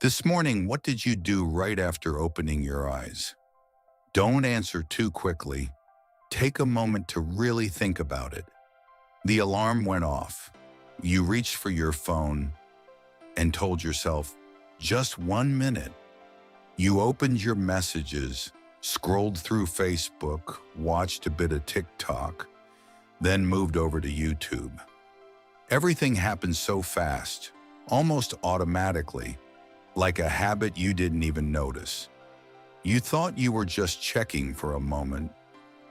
This morning, what did you do right after opening your eyes? Don't answer too quickly. Take a moment to really think about it. The alarm went off. You reached for your phone and told yourself, just 1 minute. You opened your messages, scrolled through Facebook, watched a bit of TikTok, then moved over to YouTube. Everything happened so fast, almost automatically, like a habit you didn't even notice. You thought you were just checking for a moment,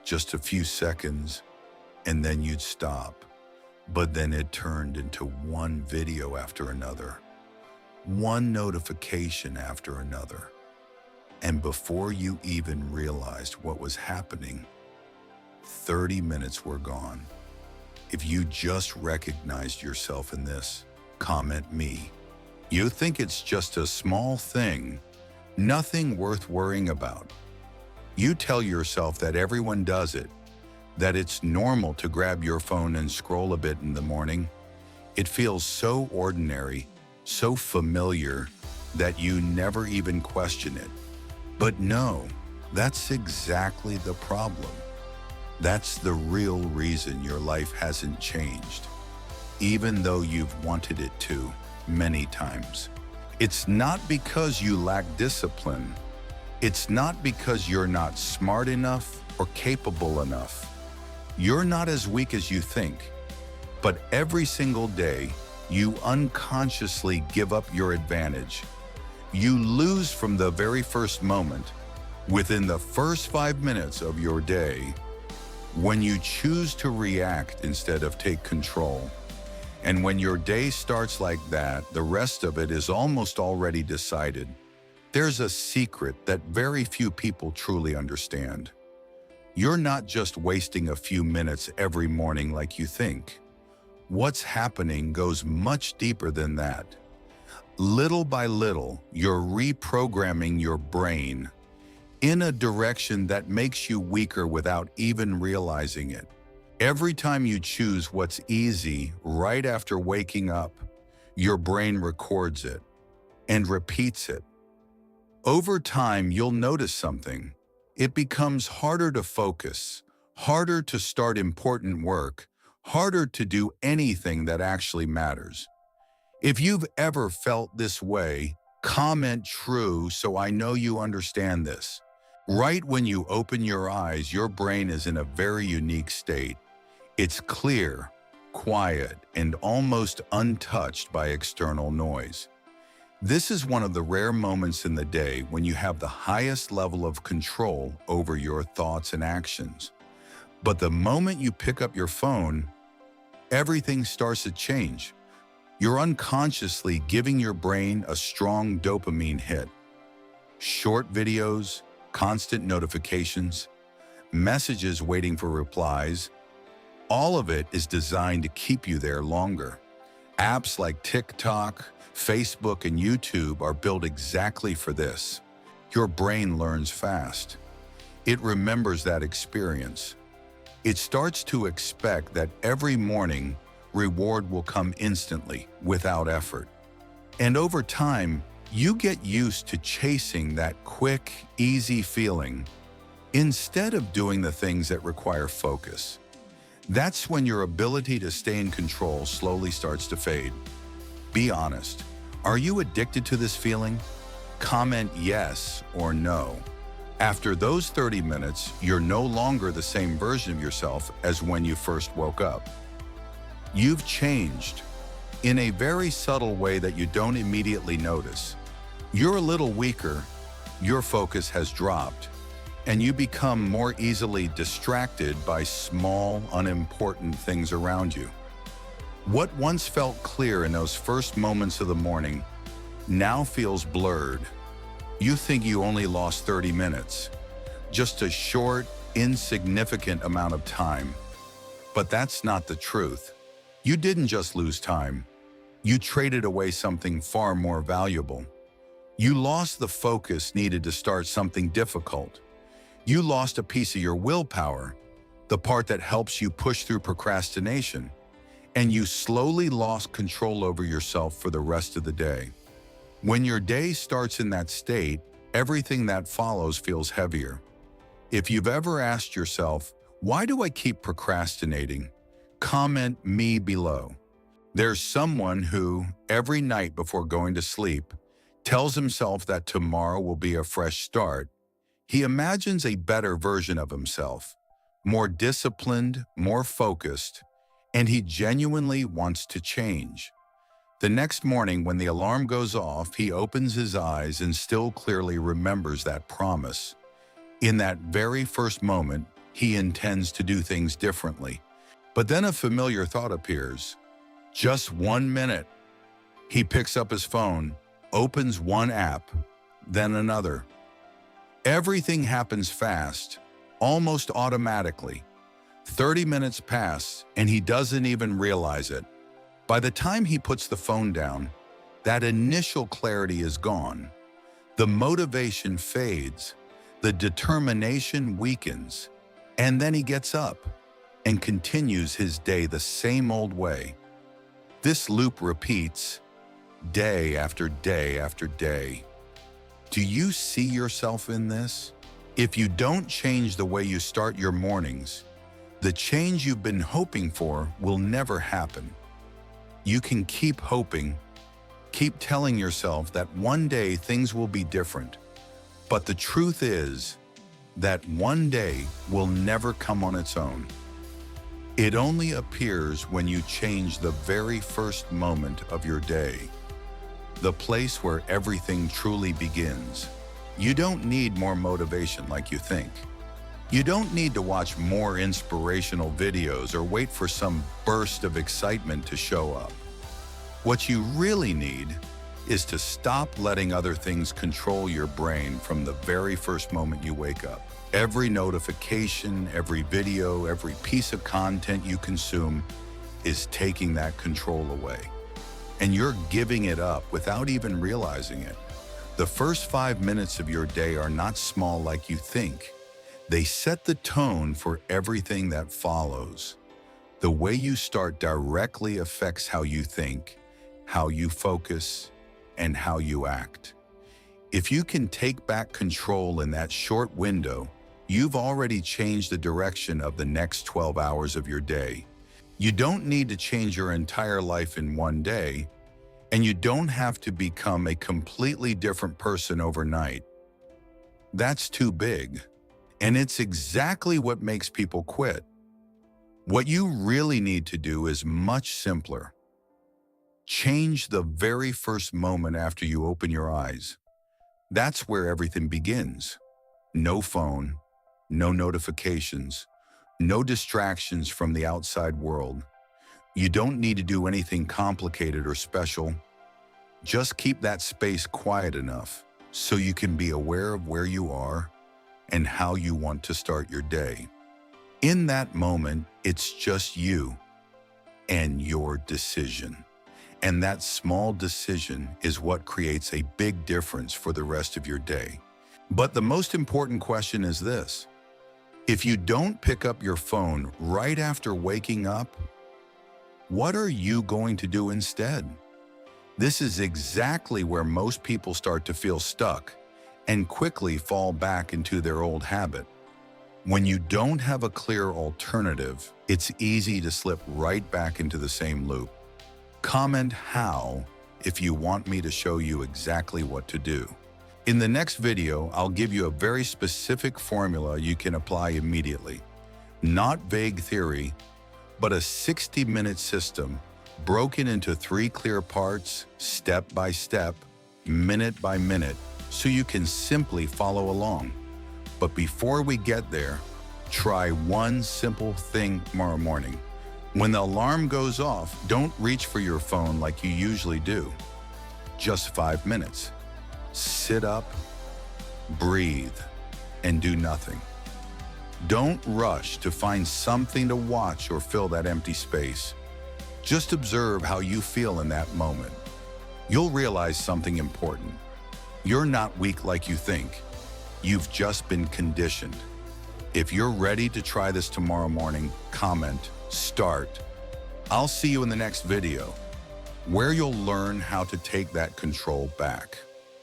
just a few seconds, and then you'd stop. But then it turned into one video after another, one notification after another. And before you even realized what was happening, 30 minutes were gone. If you just recognized yourself in this, comment me. You think it's just a small thing, nothing worth worrying about. You tell yourself that everyone does it, that it's normal to grab your phone and scroll a bit in the morning. It feels so ordinary, so familiar, that you never even question it. But no, that's exactly the problem. That's the real reason your life hasn't changed, even though you've wanted it to many times. It's not because you lack discipline. It's not because you're not smart enough or capable enough. You're not as weak as you think. But every single day, you unconsciously give up your advantage. You lose from the very first moment, within the first 5 minutes of your day, when you choose to react instead of take control. And when your day starts like that, the rest of it is almost already decided. There's a secret that very few people truly understand. You're not just wasting a few minutes every morning like you think. What's happening goes much deeper than that. Little by little, you're reprogramming your brain in a direction that makes you weaker without even realizing it. Every time you choose what's easy right after waking up, your brain records it and repeats it. Over time, you'll notice something. It becomes harder to focus, harder to start important work, harder to do anything that actually matters. If you've ever felt this way, comment true so I know you understand this. Right when you open your eyes, your brain is in a very unique state. It's clear, quiet, and almost untouched by external noise. This is one of the rare moments in the day when you have the highest level of control over your thoughts and actions. But the moment you pick up your phone, everything starts to change. You're unconsciously giving your brain a strong dopamine hit. Short videos, constant notifications, messages waiting for replies, all of it is designed to keep you there longer. Apps like TikTok, Facebook, and YouTube are built exactly for this. Your brain learns fast. It remembers that experience. It starts to expect that every morning, reward will come instantly, without effort. And over time, you get used to chasing that quick, easy feeling instead of doing the things that require focus. That's when your ability to stay in control slowly starts to fade. Be honest. Are you addicted to this feeling? Comment yes or no. After those 30 minutes, you're no longer the same version of yourself as when you first woke up. You've changed in a very subtle way that you don't immediately notice. You're a little weaker, your focus has dropped, and you become more easily distracted by small, unimportant things around you. What once felt clear in those first moments of the morning now feels blurred. You think you only lost 30 minutes, just a short, insignificant amount of time. But that's not the truth. You didn't just lose time. You traded away something far more valuable. You lost the focus needed to start something difficult. You lost a piece of your willpower, the part that helps you push through procrastination, and you slowly lost control over yourself for the rest of the day. When your day starts in that state, everything that follows feels heavier. If you've ever asked yourself, why do I keep procrastinating? Comment me below. There's someone who, every night before going to sleep, tells himself that tomorrow will be a fresh start. He imagines a better version of himself, more disciplined, more focused, and he genuinely wants to change. The next morning, when the alarm goes off, he opens his eyes and still clearly remembers that promise. In that very first moment, he intends to do things differently. But then a familiar thought appears. Just 1 minute. He picks up his phone, opens one app, then another. Everything happens fast, almost automatically. 30 minutes pass, and he doesn't even realize it. By the time he puts the phone down, that initial clarity is gone. The motivation fades, the determination weakens, and then he gets up and continues his day the same old way. This loop repeats day after day after day. Do you see yourself in this? If you don't change the way you start your mornings, the change you've been hoping for will never happen. You can keep hoping, keep telling yourself that one day things will be different. But the truth is that one day will never come on its own. It only appears when you change the very first moment of your day, the place where everything truly begins. You don't need more motivation like you think. You don't need to watch more inspirational videos or wait for some burst of excitement to show up. What you really need is to stop letting other things control your brain from the very first moment you wake up. Every notification, every video, every piece of content you consume is taking that control away. And you're giving it up without even realizing it. The first 5 minutes of your day are not small like you think. They set the tone for everything that follows. The way you start directly affects how you think, how you focus, and how you act. If you can take back control in that short window, you've already changed the direction of the next 12 hours of your day. You don't need to change your entire life in one day, and you don't have to become a completely different person overnight. That's too big. And it's exactly what makes people quit. What you really need to do is much simpler. Change the very first moment after you open your eyes. That's where everything begins. No phone, no notifications, no distractions from the outside world. You don't need to do anything complicated or special. Just keep that space quiet enough so you can be aware of where you are and how you want to start your day. In that moment, it's just you and your decision. And that small decision is what creates a big difference for the rest of your day. But the most important question is this: if you don't pick up your phone right after waking up, what are you going to do instead? This is exactly where most people start to feel stuck and quickly fall back into their old habit. When you don't have a clear alternative, it's easy to slip right back into the same loop. Comment how if you want me to show you exactly what to do. In the next video, I'll give you a very specific formula you can apply immediately. Not vague theory, but a 60-minute system broken into 3 clear parts, step by step, minute by minute, so you can simply follow along. But before we get there, try one simple thing tomorrow morning. When the alarm goes off, don't reach for your phone like you usually do. Just 5 minutes. Sit up, breathe, and do nothing. Don't rush to find something to watch or fill that empty space. Just observe how you feel in that moment. You'll realize something important. You're not weak like you think. You've just been conditioned. If you're ready to try this tomorrow morning, comment, start. I'll see you in the next video. where you'll learn how to take that control back.